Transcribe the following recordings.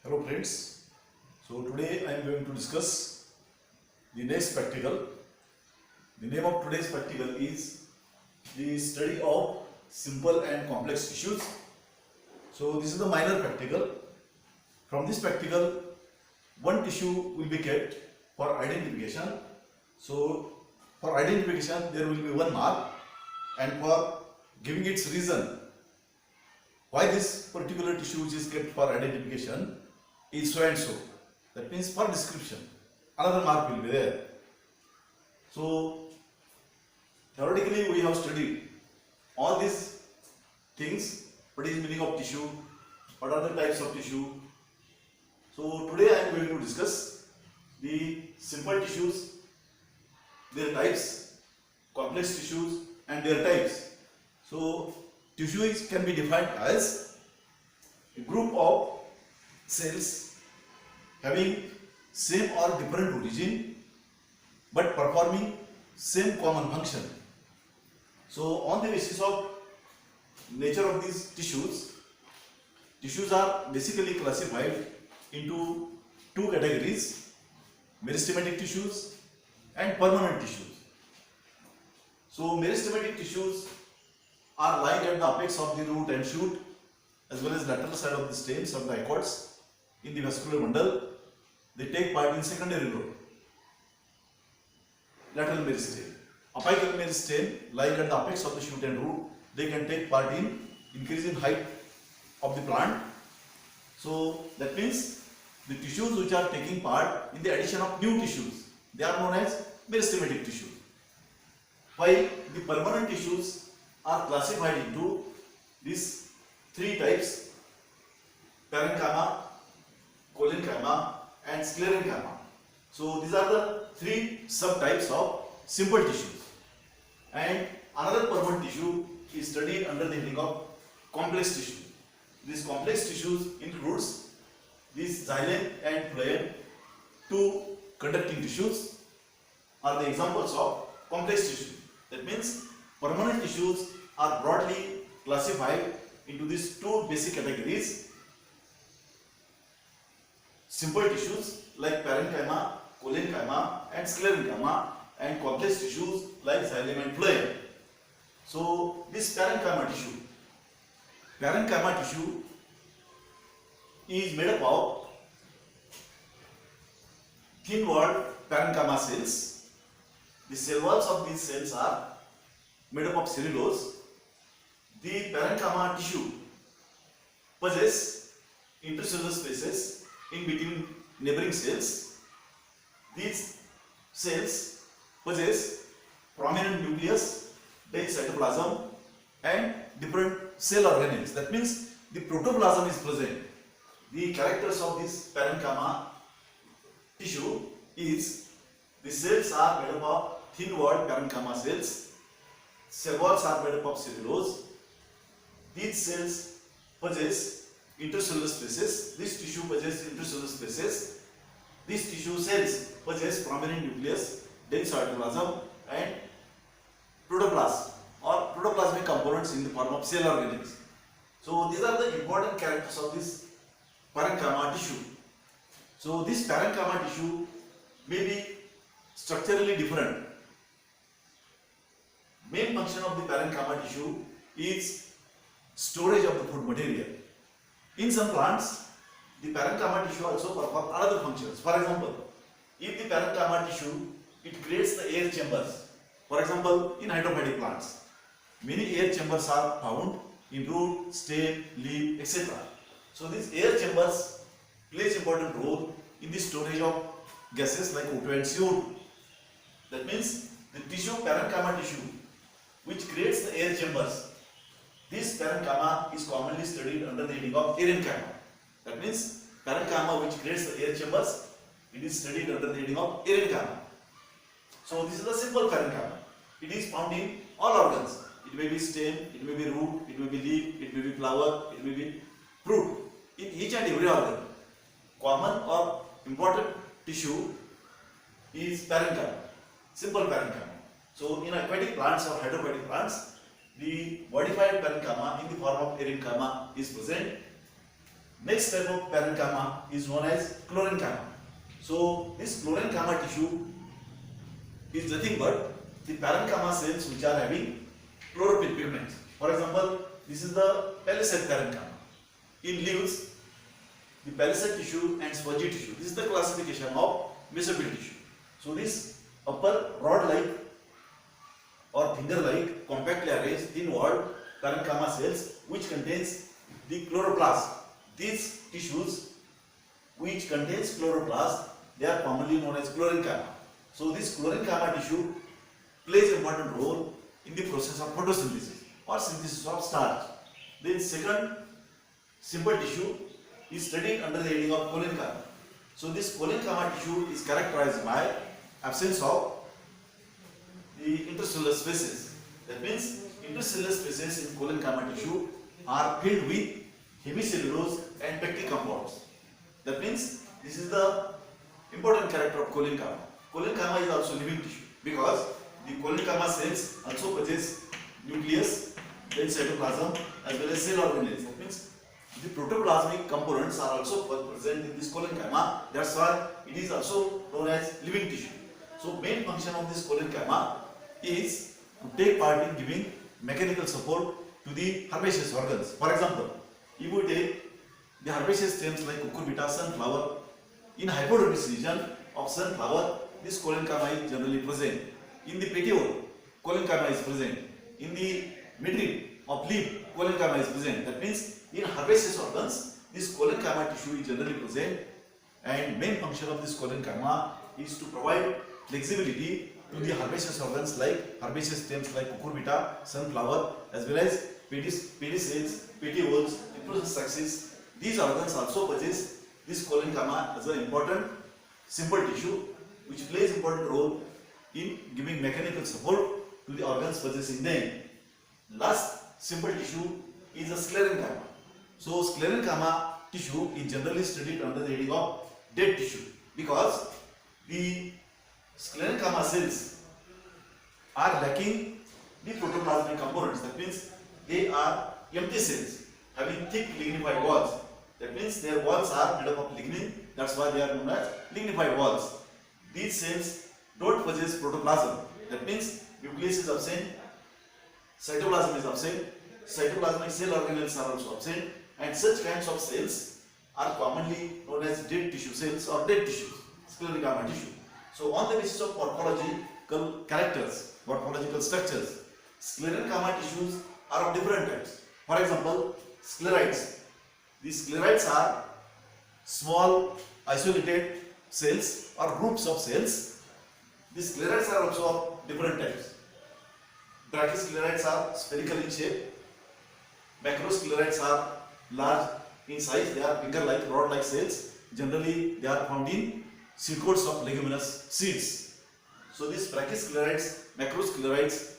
Hello friends, so today I am going to discuss the next practical. The name of today's practical is the study of simple and complex tissues. So this is the minor practical. From this practical, one tissue will be kept for identification. So for identification there will be one mark, and for giving its reason why this particular tissue which is kept for identification is so and so. That means for description, another mark will be there. So theoretically we have studied all these things. What is the meaning of tissue? What are the types of tissue? So today I am going to discuss the simple tissues, their types, complex tissues and their types. So tissues can be defined as a group of cells having same or different origin but performing same common function. So on the basis of nature of these tissues are basically classified into two categories: meristematic tissues and permanent tissues. So meristematic tissues are lying at the apex of the root and shoot, as well as lateral side of the stems of the dicots in the vascular bundle. They take part in secondary growth. Lateral meristeme. Apical meristeme lying at the apex of the shoot and root, they can take part in increase in height of the plant. So that means the tissues which are taking part in the addition of new tissues, they are known as meristematic tissues. While the permanent tissues are classified into these three types: parenchyma, collenchyma and sclerenchyma. So these are the three subtypes of simple tissues. And another permanent tissue is studied under the heading of complex tissue. These complex tissues includes these xylem and phloem, two conducting tissues are the examples of complex tissue. That means permanent tissues are broadly classified into these two basic categories: simple tissues like parenchyma, collenchyma and sclerenchyma, and complex tissues like xylem and phloem. So this parenchyma tissue is made up of thin walled parenchyma cells. The cell walls of these cells are made up of cellulose. The parenchyma tissue possess intercellular spaces in between neighboring cells. These cells possess prominent nucleus, dense cytoplasm and different cell organelles. That means the protoplasm is present. The characters of this parenchyma tissue is the cells are made up of thin walled parenchyma cells. Cell walls are made up of cellulose. These cells possess intercellular spaces. This tissue possesses intercellular spaces. These tissue cells possess prominent nucleus, dense cytoplasm and protoplasm or protoplasmic components in the form of cell organelles. So these are the important characters of this parenchyma tissue. So this parenchyma tissue may be structurally different. Main function of the parenchyma tissue is storage of the food material. In some plants, the parenchyma tissue also performs other functions. For example, if the parenchyma tissue, it creates the air chambers. For example, in hydrophytic plants, many air chambers are found in root, stem, leaf, etc. So these air chambers plays important role in the storage of gases like O2 and CO2. That means the tissue, parenchyma tissue, which creates the air chambers, this parenchyma is commonly studied under the heading of aerenchyma. That means parenchyma which creates the air chambers, it is studied under the heading of aerenchyma. So this is the simple parenchyma. It is found in all organs. It may be stem, it may be root, it may be leaf, it may be flower, it may be fruit. In each and every organ, common or important tissue is parenchyma, simple parenchyma. So in aquatic plants or hydrophytic plants, the modified parenchyma in the form of aerenchyma is present. Next type of parenchyma is known as chlorenchyma. So this chlorenchyma tissue is nothing but the parenchyma cells which are having chlorophyll pigments. For example, this is the palisade parenchyma. In leaves, the palisade tissue and spongy tissue. This is the classification of mesophyll tissue. So this upper rod-like or finger-like compactly arranged thin-walled parenchyma cells which contains the chloroplast. These tissues which contains chloroplast, they are commonly known as chlorenchyma. So this chlorenchyma tissue plays an important role in the process of photosynthesis or synthesis of starch. Then second simple tissue is studied under the heading of chlorenchyma. So this chlorenchyma tissue is characterized by absence of the intercellular spaces. That means intercellular spaces in chlorenchyma tissue are filled with hemicellulose and pectic compounds. That means this is the important character of chlorenchyma. Chlorenchyma is also living tissue because the chlorenchyma cells also possess nucleus, then cytoplasm as well as cell organelles. That means the protoplasmic components are also present in this chlorenchyma. That's why it is also known as living tissue. So main function of this chlorenchyma is to take part in giving mechanical support to the herbaceous organs. For example, if we take the herbaceous stems like cucurbita, sunflower, in hypodermis region of sunflower, this chlorenchyma is generally present. In the petiole, chlorenchyma is present. In the midrib of leaf, chlorenchyma is present. That means in herbaceous organs, this chlorenchyma tissue is generally present, and main function of this chlorenchyma is to provide flexibility to the herbaceous organs like herbaceous stems like cucurbita, sunflower, as well as pedicels, petioles, inflorescence axis. These organs also possess this chlorenchyma as an important simple tissue which plays important role in giving mechanical support to the organs possessing them. Last simple tissue is a sclerenchyma. So sclerenchyma tissue is generally studied under the heading of dead tissue because the sclerenchyma cells are lacking the protoplasmic components. That means they are empty cells having thick lignified walls. That means their walls are made up of lignin. That's why they are known as lignified walls. These cells don't possess protoplasm. That means nucleus is absent, cytoplasm is absent, cytoplasmic cell organelles are also absent, and such kinds of cells are commonly known as dead tissue cells or dead tissues, sclerenchyma tissue. So on the basis of morphological characters, morphological structures, sclerenchyma tissues are of different types. For example, sclerites. These sclerites are small isolated cells or groups of cells. These sclerites are also of different types. Brachysclerites are spherical in shape. Macrosclerites are large in size. They are finger-like, rod-like cells. Generally, they are found in coats of leguminous seeds. So these brachysclerites, macrosclerites,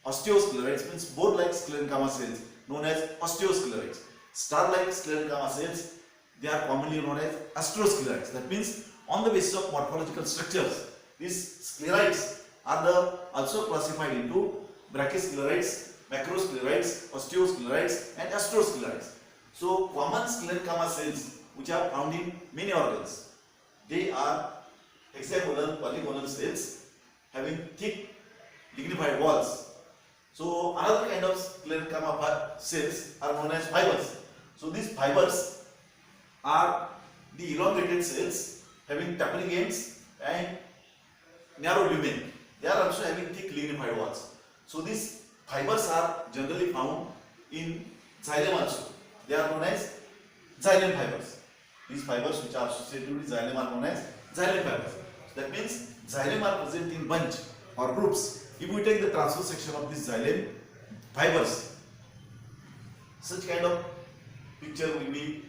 osteosclerites means board-like sclerenchyma cells known as osteosclerites. Star-like sclerenchyma cells, they are commonly known as astrosclerites. That means on the basis of morphological structures, these sclerites are also classified into brachysclerites, macrosclerites, osteosclerites and astrosclerites. So common sclerenchyma cells which are found in many organs, they are hexagonal, polygonal cells having thick lignified walls. So another kind of sclerenchyma cells are known as fibers. So these fibers are the elongated cells having tapering ends and narrow lumen. They are also having thick lignified walls. So these fibers are generally found in xylem also. They are known as xylem fibers. These fibers which are associated with xylem are known as xylem fibers. That means xylem are present in bunch or groups. If we take the transverse section of this xylem fibers, such kind of picture will be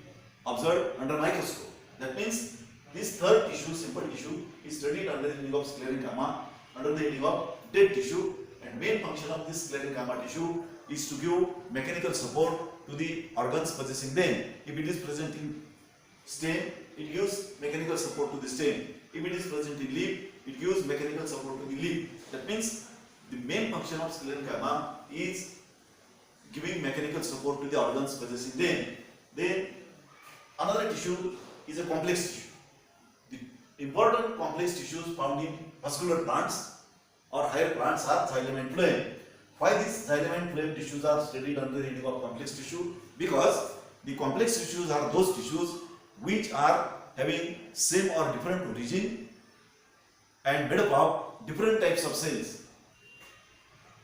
observed under microscope. That means this third tissue, simple tissue, is studied under the heading of sclerenchyma, under the heading of dead tissue, and main function of this sclerenchyma tissue is to give mechanical support to the organs possessing them. If it is present in stem, it gives mechanical support to the stem. If it is present in leaf, it gives mechanical support to the leaf. That means the main function of sclerenchyma is giving mechanical support to the organs possessing them. Then Another tissue is a complex tissue. The important complex tissues found in vascular plants or higher plants are xylem and phloem. Why these xylem and phloem tissues are studied under the heading of complex tissue? Because the complex tissues are those tissues which are having same or different origin and made up of different types of cells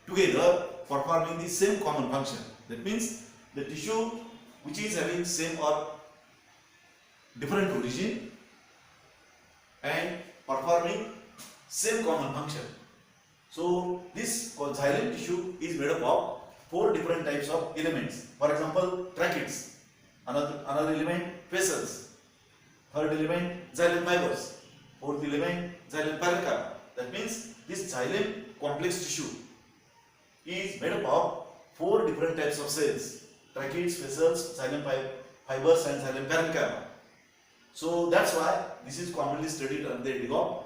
together performing the same common function. That means the tissue which is having same or different origin and performing same common function. So this xylem tissue is made up of 4 different types of elements. For example, tracheids, another element vessels, third element xylem fibers, fourth element xylem parenchyma. That means this xylem complex tissue is made up of 4 different types of cells: tracheids, vessels, xylem fibers and xylem parenchyma. So that's why this is commonly studied under the heading of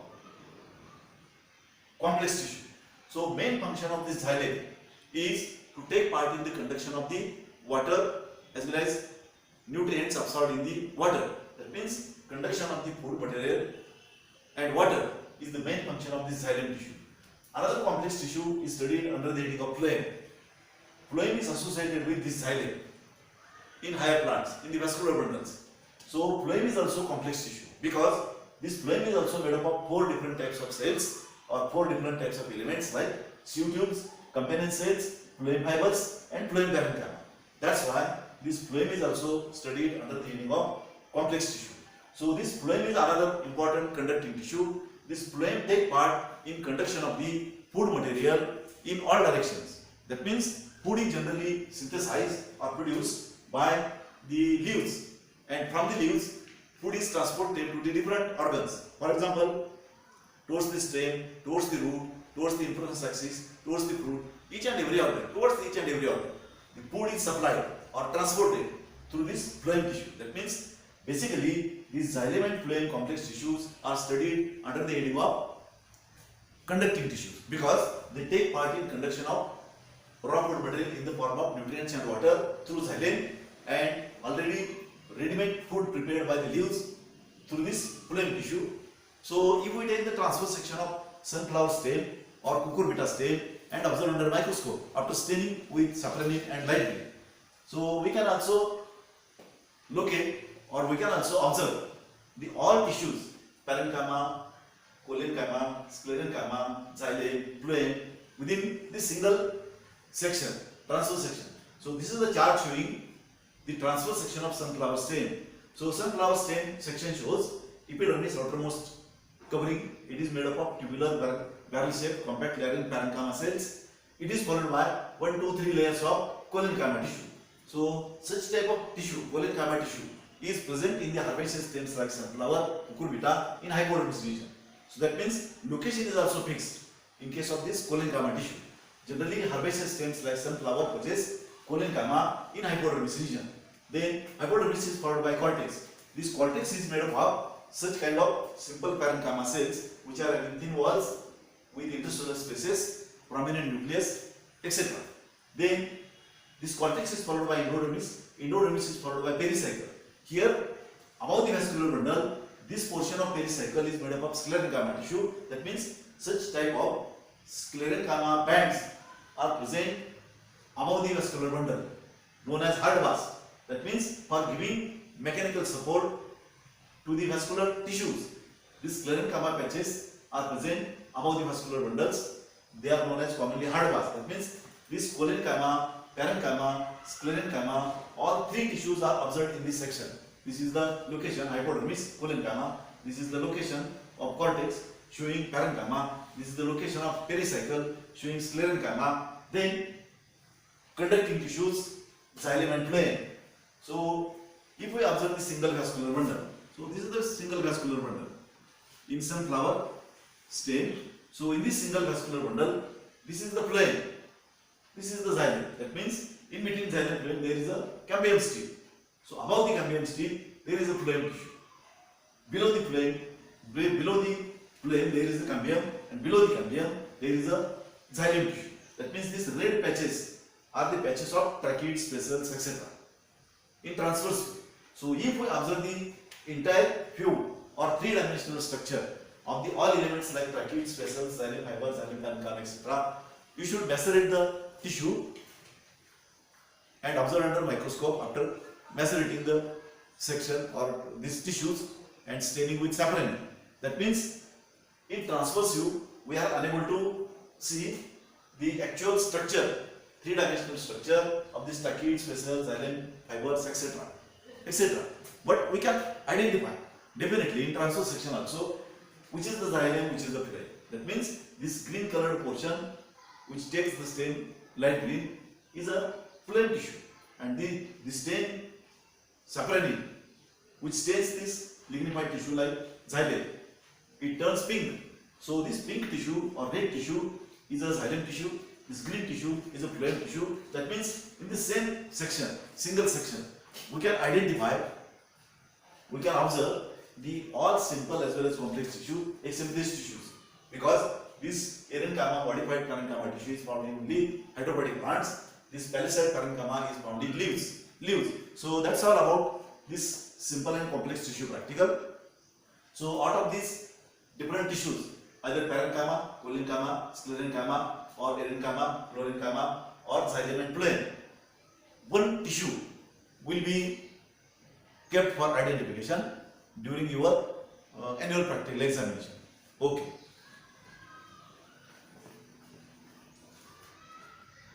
complex tissue. So main function of this xylem is to take part in the conduction of the water as well as nutrients absorbed in the water. That means conduction of the food material and water is the main function of this xylem tissue. Another complex tissue is studied under the heading of phloem. Phloem is associated with this xylem in higher plants, in the vascular bundles. So phloem is also complex tissue because this phloem is also made up of 4 different types of cells or 4 different types of elements like sieve tubes, companion cells, phloem fibers and phloem parenchyma. That's why this phloem is also studied under the heading of complex tissue. So this phloem is another important conducting tissue. This phloem take part in conduction of the food material in all directions. That means food is generally synthesized or produced by the leaves, and from the leaves food is transported to the different organs. For example, towards the stem, towards the root, towards the inflorescence axis, towards the fruit, each and every organ, towards each and every organ, the food is supplied or transported through this phloem tissue. That means basically these xylem and phloem complex tissues are studied under the heading of conducting tissues because they take part in conduction of raw food material in the form of nutrients and water through xylem and already ready-made food prepared by the leaves through this phloem tissue. So if we take the transverse section of sunflower stem or cucurbita stem and observe under microscope after staining with safranin and light green, so we can also locate or we can also observe the all tissues, parenchyma, collenchyma, sclerenchyma, xylem, phloem within this single section, transverse section. So this is the chart showing the transverse section of sunflower stem. So sunflower stem section shows epidermis outermost covering. It is made up of tubular barrel-shaped compact layering parenchyma cells. It is followed by 1, 2, 3 layers of collenchyma tissue. So such type of tissue, collenchyma tissue, is present in the herbaceous stems like sunflower, cucurbita in hypodermis region. So that means location is also fixed in case of this collenchyma tissue. Generally herbaceous stems like sunflower possess collenchyma in hypodermis region. Then hypodermis is followed by cortex. This cortex is made up of such kind of simple parenchyma cells which are having thin walls with interstellar spaces, prominent nucleus, etc. Then this cortex is followed by endodermis. Endodermis is followed by pericycle. Here, above the vascular bundle, this portion of pericycle is made up of sclerenchyma tissue. That means such type of sclerenchyma bands are present above the vascular bundle, known as hard bars. That means for giving mechanical support to the vascular tissues, these sclerenchyma patches are present above the vascular bundles. They are known as commonly hard bars. That means this collenchyma, parenchyma, sclerenchyma, all 3 tissues are observed in this section. This is the location hypodermis, collenchyma. This is the location of cortex showing parenchyma. This is the location of pericycle showing sclerenchyma. Then conducting tissues, xylem and phloem. So if we observe the single vascular bundle, so this is the single vascular bundle in sunflower stem. So in this single vascular bundle, this is the phloem, this is the xylem. That means in between xylem and phloem there is a cambium stem. So above the cambium stem there is a phloem tissue. Below the phloem there is the cambium, and below the cambium there is a xylem tissue. That means these red patches are the patches of tracheids, vessels, etc. in transverse. So if we observe the entire view or three-dimensional structure of the all elements like brackets, vessels, xylem fibers, xylem parenchyma, etc., you should macerate the tissue and observe under microscope after macerating the section or these tissues and staining with safranin. That means in transverse view we are unable to see the actual structure, three-dimensional structure of these brackets, vessels, xylem fibers, etc. etc. But we can identify definitely in transverse section also which is the xylem, which is the phloem. That means this green colored portion which takes the stain light green is a phloem tissue, and the stain safranin which stains this lignified tissue like xylem, it turns pink. So this pink tissue or red tissue is a xylem tissue, this green tissue is a phloem tissue. That means in the same section, single section, we can identify, we can observe the all simple as well as complex tissue except these tissues, because this parenchyma, modified parenchyma tissue is found in only hydropodic plants. This palisade parenchyma is found in leaves. So that's all about this simple and complex tissue practical. So out of these different tissues, either parenchyma, collenchyma, sclerenchyma, or erenchyma, florenchyma, or xylem and phloem, one tissue will be kept for identification during your annual practical examination. Okay.